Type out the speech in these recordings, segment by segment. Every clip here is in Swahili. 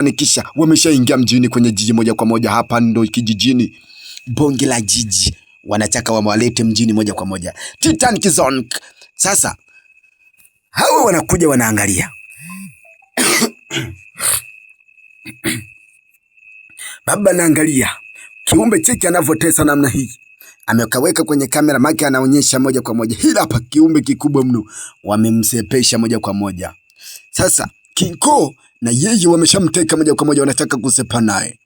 Nikisha wameshaingia mjini kwenye jiji moja kwa moja. Hapa ndo kijijini, bonge la jiji, wanataka wamwalete mjini moja kwa moja Titanic Zone. Sasa hawa wanakuja wanaangalia baba naangalia kiumbe cheki anavyotesa namna hii, amekaweka kwenye kamera maki, anaonyesha moja kwa moja. Hila hapa kiumbe kikubwa mno, wamemsepesha moja kwa moja. Sasa King Kong na yeye wameshamteka moja kwa moja, wanataka kusepa naye.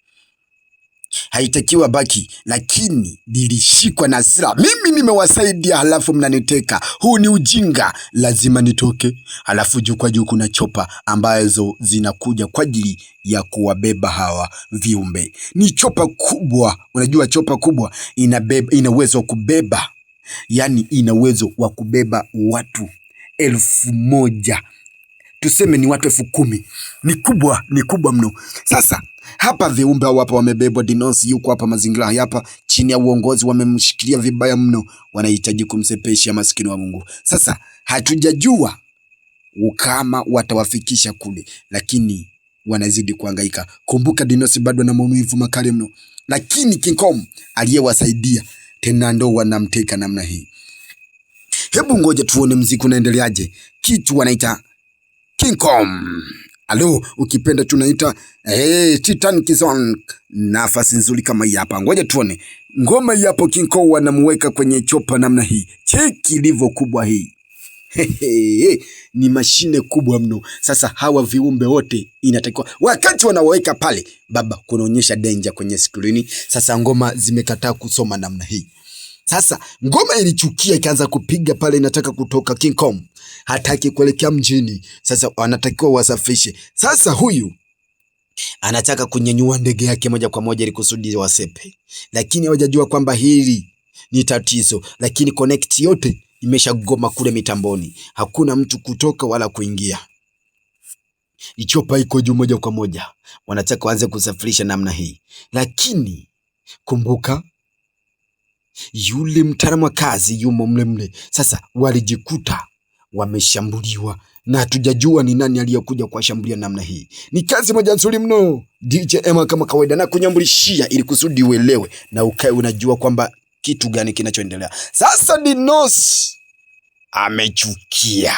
Haitakiwa baki, lakini nilishikwa na hasira. Mimi nimewasaidia halafu mnaniteka. Huu ni ujinga, lazima nitoke. Halafu juu kwa juu kuna chopa ambazo zinakuja kwa ajili ya kuwabeba hawa viumbe. Ni chopa kubwa, unajua chopa kubwa ina uwezo wa kubeba, yani ina uwezo wa kubeba watu 1000. Tuseme ni watu 10,000. Ni kubwa mno. Sasa hapa viumbe hapa wamebebwa. Dinosi yuko hapa, mazingira hapa chini ya uongozi, wamemshikilia vibaya mno, wanahitaji kumsepesha maskini wa Mungu. Sasa hatujajua kama watawafikisha kule, lakini wanazidi kuhangaika. Kumbuka Dinosi bado na maumivu makali mno, lakini King Kong aliyewasaidia tena ndo wanamteka namna hii. Hebu ngoja tuone mziki unaendeleaje. Kitu wanaita King Kong. Alo, ukipenda tunaita Titanic Zone. Nafasi nzuri kama hii hapa. Ngoja tuone. Ngoma hii hapo, King Kong wanamuweka kwenye chopa namna hii. Cheki ilivyo kubwa hii. Ni mashine kubwa mno. Sasa hawa viumbe wote inatakiwa wakati wanaweka pale, baba, kunaonyesha danger kwenye skrini. Sasa ngoma zimekataa kusoma namna hii. Sasa ngoma ilichukia, ikaanza kupiga pale, inataka kutoka. King Kong hataki kuelekea mjini. Sasa wanatakiwa wasafishe. Sasa huyu anataka kunyanyua ndege yake moja kwa moja ili kusudi wasepe, lakini hawajajua kwamba hili ni tatizo. Lakini connect yote imeshagoma kule mitamboni, hakuna mtu kutoka wala kuingia. Ichopa iko juu moja kwa moja, wanataka waanze kusafirisha namna hii, lakini kumbuka yule mtaalamu wa kazi yumo mle. Sasa walijikuta wameshambuliwa na hatujajua ni nani aliyekuja kuwashambulia namna hii. Ni kazi moja nzuri mno DJ Emma kama kawaida, na kunyambulishia ili kusudi uelewe na ukae unajua kwamba kitu gani kinachoendelea. Sasa Dinosi amechukia,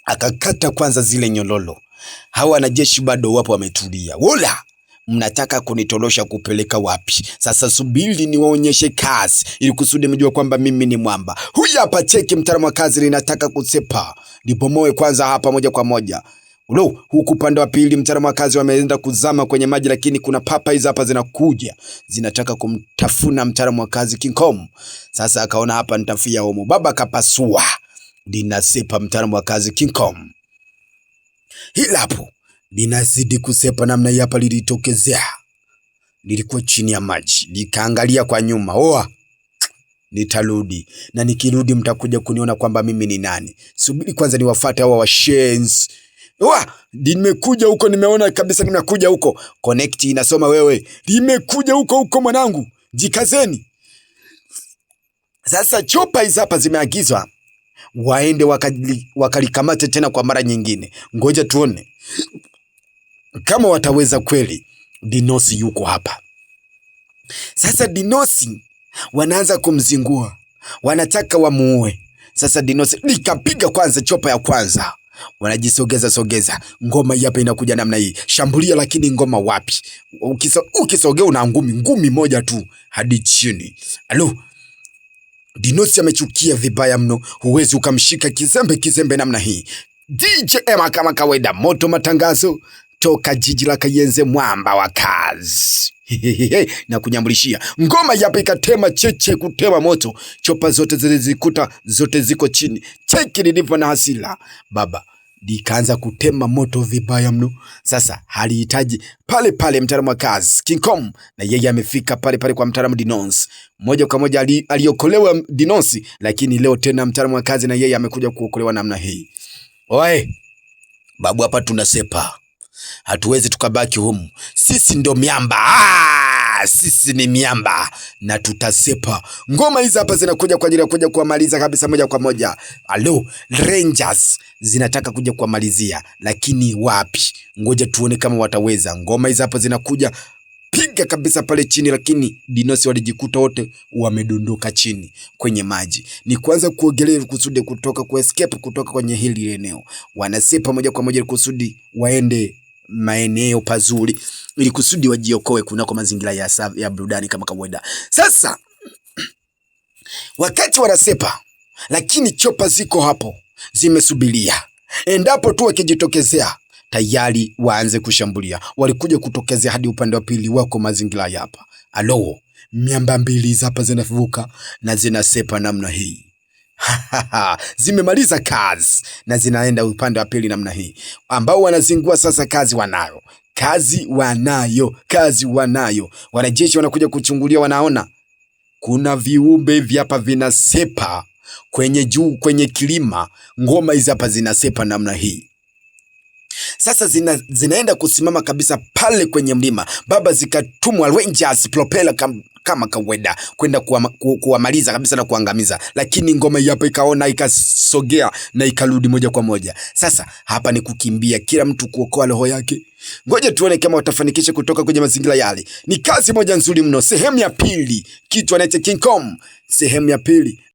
akakata kwanza zile nyololo. Hawa wanajeshi bado wapo wametulia. Wola, mnataka kunitorosha kupeleka wapi? Sasa subiri niwaonyeshe kazi ili kusudi mjue kwamba mimi ni mwamba. Huyu hapa cheki mtaalamu wa kazi, linataka kusepa. Nipomoe kwanza hapa moja kwa moja. Huku upande wa pili mtaalamu wa kazi wameenda kuzama kwenye maji, lakini kuna papa hizi hapa zinakuja, zinataka kumtafuna mtaalamu wa kazi King Kong. Sasa akaona hapa nitafia homo, baba kapasua, linasepa mtaalamu wa kazi King Kong. Hila hapo linazidi kusepa namna hii hapa. Lilitokezea, nilikuwa chini ya maji, nikaangalia kwa nyuma. Nitarudi, na nikirudi mtakuja kuniona kwamba mimi ni nani. Subiri kwanza niwafuate hawa washenzi. Nimekuja huko, nimeona kabisa nimekuja huko. Connect inasoma wewe. Nimekuja huko mwanangu, jikazeni. Sasa chopa hizi hapa zimeagizwa waende wakalikamate tena kwa mara nyingine. Ngoja tuone kama wataweza kweli. Dinosi yuko hapa. Sasa Dinosi wanaanza kumzingua, wanataka wamuue. Sasa Dinosi likapiga kwanza chopa ya kwanza, wanajisogeza. Ngoma hapa inakuja namna hii, shambulia, lakini ngoma wapi? Ukisogea una ngumi moja tu hadi chini. Alo, Dinosi amechukia vibaya mno, huwezi ukamshika kizembe namna hii. DJ Emma kama kawaida, moto matangazo toka jiji la Kayenze, mwamba wa kazi. Na kunyambulishia ngoma hapa ikatema cheche, kutema moto. Chopa zote zilizikuta zote ziko chini. Cheki lilivyo na hasila, baba, likaanza kutema moto vibaya mno. Sasa halihitaji pale mtaalamu wa kazi King Kong, na yeye amefika pale kwa mtaalamu Dinosi. Moja kwa moja aliokolewa Dinosi, lakini leo tena mtaalamu wa kazi na yeye amekuja kuokolewa namna hii. Oe babu, hapa tunasepa, hatuwezi tukabaki humu, sisi ndo miamba. Sisi ni miamba na tutasepa. Ngoma hizi hapa zinakuja kwa ajili ya kuja kuamaliza kabisa moja kwa moja. Alo, Rangers zinataka kuja kuamalizia, lakini wapi? Ngoja tuone kama wataweza. Ngoma hizi hapa zinakuja piga kabisa pale chini, lakini dinosi walijikuta wote wamedondoka chini kwenye maji. Ni kwanza kuogelea kusudi kutoka ku escape kutoka kwenye hili eneo. Wanasepa moja kwa moja kusudi waende maeneo pazuri ili kusudi wajiokoe kunako mazingira ya burudani kama kawaida. Sasa wakati wanasepa, lakini chopa ziko hapo zimesubiria, endapo tu wakijitokezea tayari waanze kushambulia. Walikuja kutokezea hadi upande wa pili wako mazingira hapa. Alo, miamba mbili hapa zinavuka na zinasepa namna hii. Zimemaliza kazi na zinaenda upande wa pili namna hii. Ambao wanazingua sasa kazi wanayo. Wanajeshi wanakuja kuchungulia, wanaona kuna viumbe vyapa vinasepa kwenye juu kwenye kilima. Ngoma hizi hapa zinasepa namna hii. Sasa zinaenda kusimama kabisa pale kwenye mlima. Baba zikatumwa Rangers propeller kama kawaida kwenda kuwamaliza kabisa na kuangamiza, lakini ngoma hapa ikaona, ikasogea na ikarudi moja kwa moja. Sasa hapa ni kukimbia, kila mtu kuokoa roho yake. Ngoja tuone kama watafanikisha kutoka kwenye mazingira yale. Ni kazi moja nzuri mno. Sehemu ya pili, kitu anaita King Kong, sehemu ya pili.